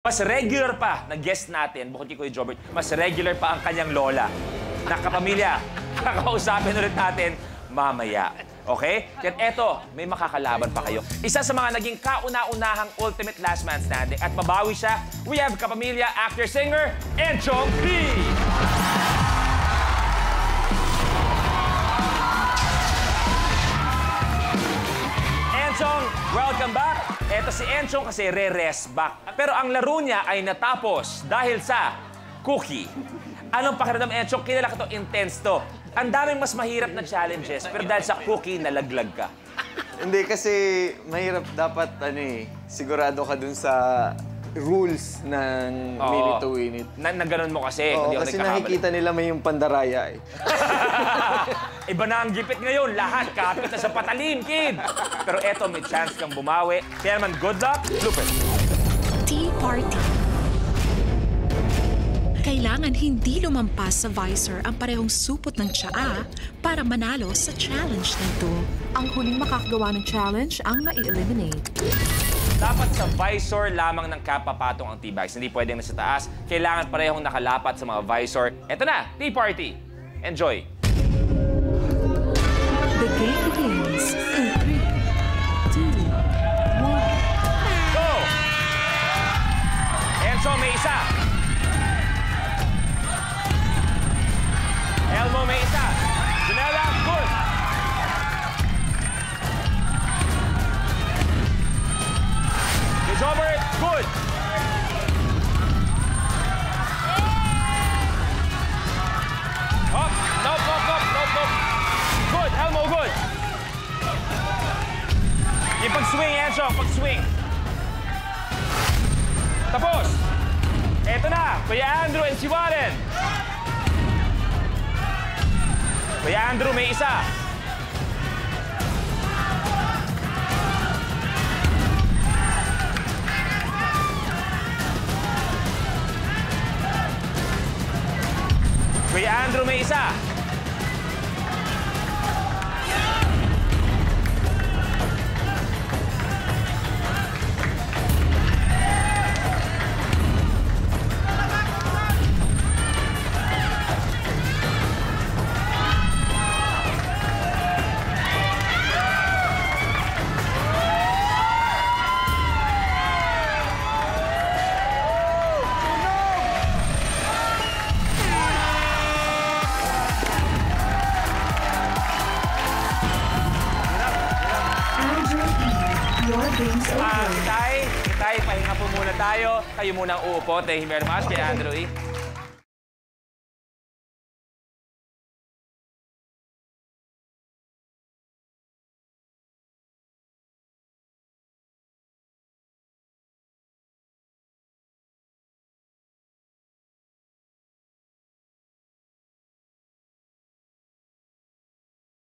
Mas regular pa na guest natin, bukod kay Kuya Jobert, mas regular pa ang kanyang lola na kapamilya. Kakausapin ulit natin mamaya. Okay? Kaya eto, may makakalaban pa kayo. Isa sa mga naging kauna-unahang Ultimate Last Man Standing at mabawi siya, we have kapamilya, actor-singer, Enchong P! Enchong, welcome back! Eto si Enchong kasi re-rest back. Pero ang laro niya ay natapos dahil sa cookie. Anong pakiramdam, Enchong? Kilala ka to, intense to. Ang daming mas mahirap na challenges, pero dahil sa cookie, nalaglag ka. Hindi kasi mahirap dapat sigurado ka dun sa rules ng minute to win it. Na ganun mo kasi. Oo, hindi ako kasi nagkakamali. nakikita nila may yung pandaraya eh. Iba na ang gipit ngayon. Lahat kapit na sa patalim, kid. Pero eto, may chance kang bumawi. Kaya naman, good luck, Lupin. Tea Party. Kailangan hindi lumampas sa visor ang parehong supot ng tsaa para manalo sa challenge na ito. Ang huling makakagawa ng challenge ang mai-eliminate. Dapat sa visor lamang ng kapapatong ang tea bags. Hindi pwedeng nasa taas. Kailangan parehong nakalapat sa mga visor. Eto na, Tea Party. Enjoy. The game begins in 3, 2, 1. Go! Enzo, may isa. Elmo, may isa. Janela, good. Jobert, good. Up, nope. Good, Elmo, good. Yung pag-swing, Enzo, pag-swing. Tapos. Eto na, Kuya Andrew and si Warren. Kuya Andrew, may isa. Kuya Andrew, may isa. Kitay, pahinga po muna tayo. Kayo muna ang uupo. Thank you very much kay Andrew E.